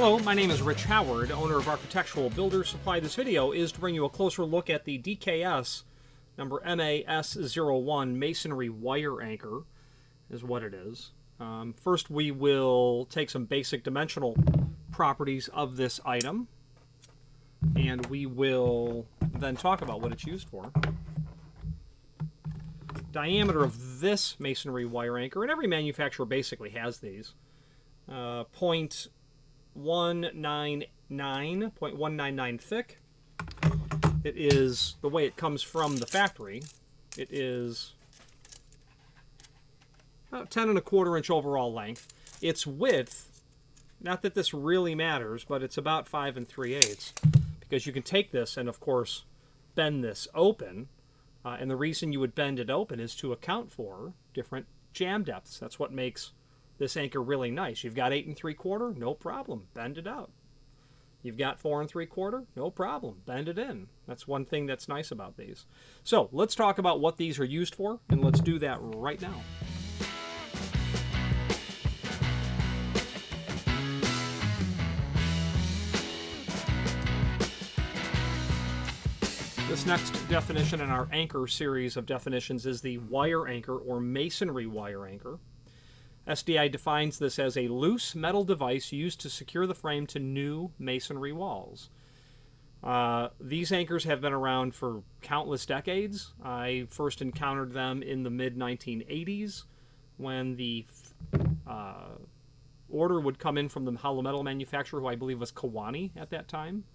Hello, my name is Rich Howard, owner of Architectural Builder Supply. This video is to bring you a closer look at the DKS number MAS01 Masonry Wire Anchor, is what it is. First, we will take some basic dimensional properties of this item, and we will then talk about what it's used for. Diameter of this masonry wire anchor, and every manufacturer basically has these, 0.199 thick. It is, the way it comes from the factory, it is about 10 1/4 inch overall length. Its width, not that this really matters, but it's about 5 3/8, because you can take this and of course bend this open, and the reason you would bend it open is to account for different jam depths. That's what makes this anchor really nice. You've got 8 3/4, no problem, bend it out. You've got 4 3/4, no problem, bend it in. That's one thing that's nice about these. So let's talk about what these are used for, and let's do that right now. This next definition in our anchor series of definitions is the wire anchor or masonry wire anchor. SDI defines this as a loose metal device used to secure the frame to new masonry walls. These anchors have been around for countless decades. I first encountered them in the mid-1980s when the order would come in from the hollow metal manufacturer, who I believe was Kawani at that time.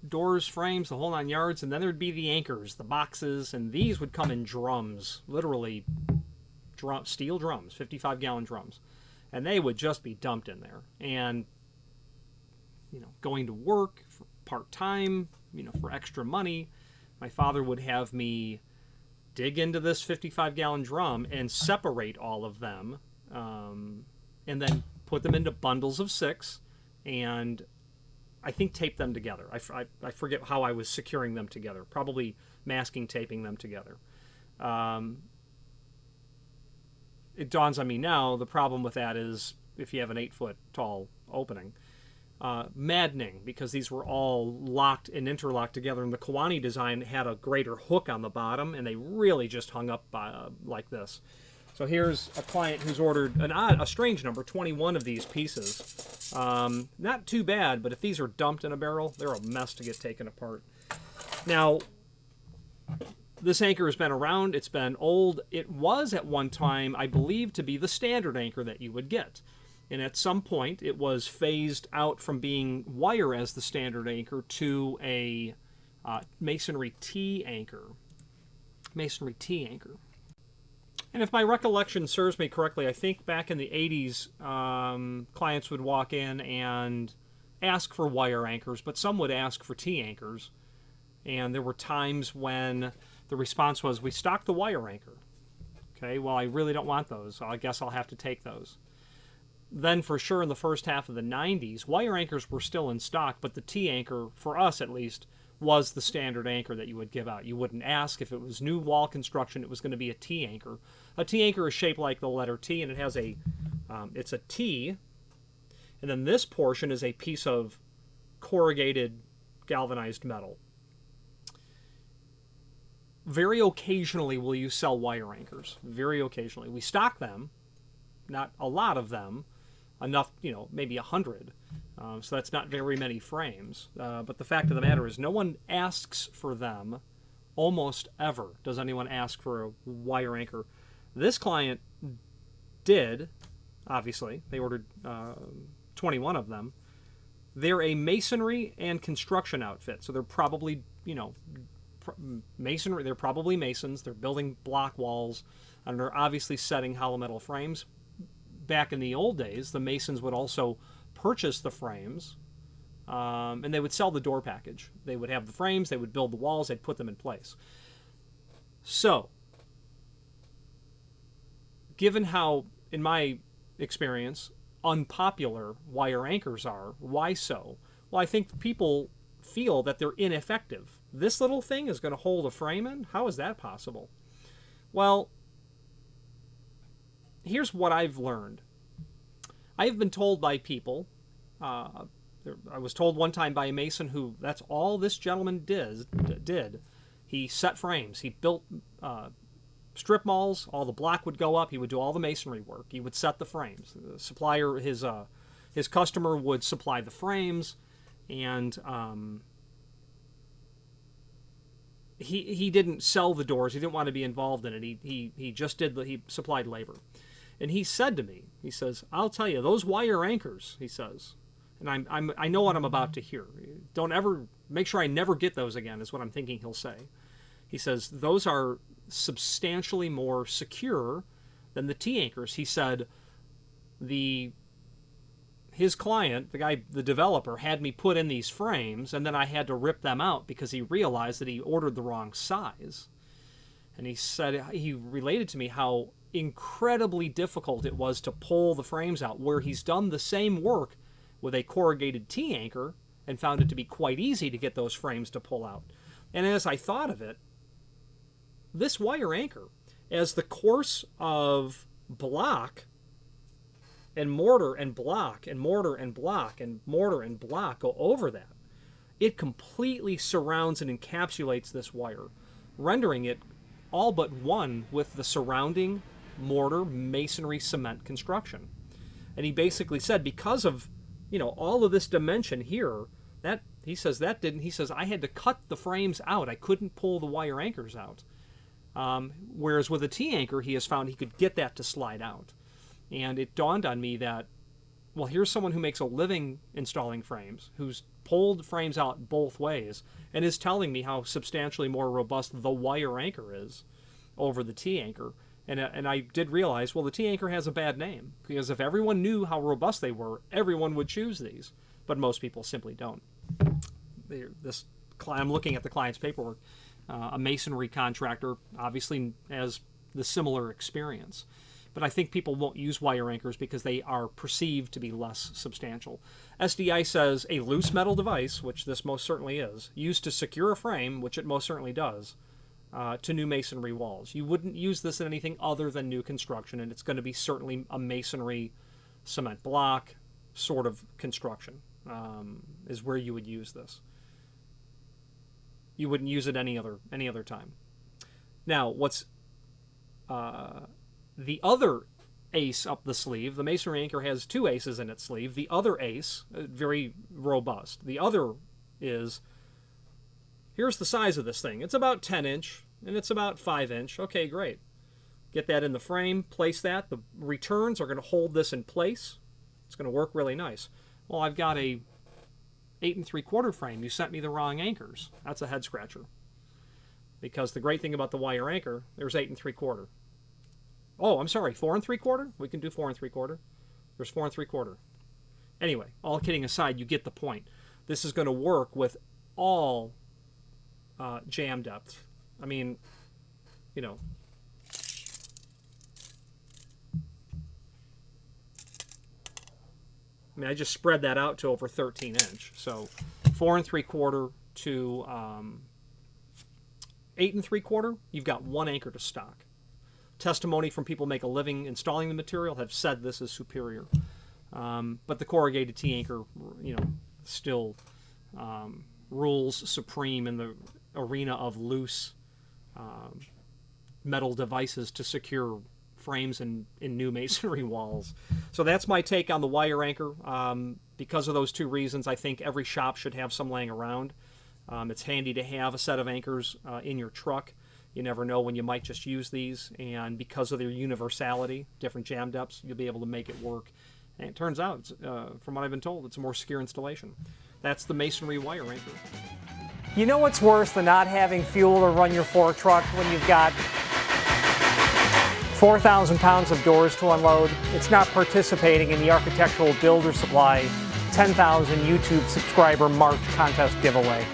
Doors, frames, the whole 9 yards, and then there'd be the anchors, the boxes, and these would come in drums, literally steel drums, 55-gallon drums, and they would just be dumped in there. And going to work for part-time, for extra money, my father would have me dig into this 55-gallon drum and separate all of them, and then put them into bundles of 6, and I think tape them together. I forget how I was securing them together. Probably masking taping them together. It dawns on me now, the problem with that is if you have an 8-foot tall opening. Maddening, because these were all locked and interlocked together, and the Kawani design had a greater hook on the bottom, and they really just hung up like this. So here's a client who's ordered a strange number, 21 of these pieces. Not too bad, but if these are dumped in a barrel, they're a mess to get taken apart. Now, this anchor has been around, it's been old. It was at one time, I believe, to be the standard anchor that you would get. And at some point, it was phased out from being wire as the standard anchor to a masonry T anchor. Masonry T anchor. And if my recollection serves me correctly, I think back in the 80s, clients would walk in and ask for wire anchors, but some would ask for T anchors. And there were times when the response was, we stock the wire anchor. Okay, well, I really don't want those, so I guess I'll have to take those. Then for sure in the first half of the 90s, wire anchors were still in stock, but the T anchor, for us at least, was the standard anchor that you would give out. You wouldn't ask if it was new wall construction, it was going to be a T anchor. A T anchor is shaped like the letter T, and it has it's a T, and then this portion is a piece of corrugated galvanized metal. Very occasionally will you sell wire anchors. Very occasionally. We stock them, not a lot of them, enough, maybe 100. So that's not very many frames. But the fact of the matter is no one asks for them almost ever. Does anyone ask for a wire anchor? This client did, obviously. They ordered 21 of them. They're a masonry and construction outfit. So they're probably, masonry. They're probably masons. They're building block walls, and they're obviously setting hollow metal frames. Back in the old days, the masons would also purchase the frames, and they would sell the door package. They would have the frames, they would build the walls, they'd put them in place. So, given how, in my experience, unpopular wire anchors are, why so? Well, I think people feel that they're ineffective. This little thing is going to hold a frame in? How is that possible? Well, here's what I've learned. I have been told by people, I was told one time by a mason who that's all this gentleman did. He set frames. He built strip malls. All the block would go up. He would do all the masonry work. He would set the frames. The supplier, his customer would supply the frames, and he didn't sell the doors. He didn't want to be involved in it. He just he supplied labor. And he said to me, he says, "I'll tell you, those wire anchors," he says, and I know what I'm about to hear. Don't ever, make sure I never get those again, is what I'm thinking he'll say. He says, "Those are substantially more secure than the T-anchors." He said, his client, the developer, had me put in these frames, and then I had to rip them out because he realized that he ordered the wrong size. And he said, he related to me how incredibly difficult it was to pull the frames out, where he's done the same work with a corrugated T-anchor and found it to be quite easy to get those frames to pull out. And as I thought of it, this wire anchor, as the course of block and mortar and block and mortar and block and mortar and block go over that, it completely surrounds and encapsulates this wire, rendering it all but one with the surrounding mortar, masonry, cement construction. And he basically said, because of, all of this dimension here, he says I had to cut the frames out. I couldn't pull the wire anchors out. Whereas with a T-anchor, he has found he could get that to slide out. And it dawned on me that, well, here's someone who makes a living installing frames, who's pulled frames out both ways, and is telling me how substantially more robust the wire anchor is over the T-anchor. And I did realize, well, the T-anchor has a bad name, because if everyone knew how robust they were, everyone would choose these. But most people simply don't. I'm looking at the client's paperwork. A masonry contractor obviously has the similar experience. But I think people won't use wire anchors because they are perceived to be less substantial. SDI says a loose metal device, which this most certainly is, used to secure a frame, which it most certainly does, to new masonry walls. You wouldn't use this in anything other than new construction, and it's going to be certainly a masonry cement block sort of construction is where you would use this. You wouldn't use it any other time. Now, what's the other ace up the sleeve? The masonry anchor has two aces in its sleeve. The other ace, very robust. The other is, here's the size of this thing. It's about 10 inch, and it's about 5 inch. Okay, great. Get that in the frame, place that. The returns are going to hold this in place. It's going to work really nice. Well, I've got a 8 3/4 frame. You sent me the wrong anchors. That's a head scratcher. Because the great thing about the wire anchor, there's 8 3/4. Oh, I'm sorry, 4 3/4? We can do 4 3/4. There's 4 3/4. Anyway, all kidding aside, you get the point. This is going to work with all jam depth. I mean, I just spread that out to over 13 inch. So 4 3/4 to 8 3/4, you've got one anchor to stock. Testimony from people who make a living installing the material have said this is superior. But the corrugated T-anchor, still rules supreme in the arena of loose metal devices to secure frames in new masonry walls. So that's my take on the wire anchor. Because of those two reasons, I think every shop should have some laying around. It's handy to have a set of anchors in your truck. You never know when you might just use these, and because of their universality, different jam depths, you'll be able to make it work. And it turns out, from what I've been told, it's a more secure installation. That's the masonry wire anchor. You know what's worse than not having fuel to run your fork truck when you've got 4,000 pounds of doors to unload? It's not participating in the Architectural Builder Supply 10,000 YouTube subscriber March contest giveaway.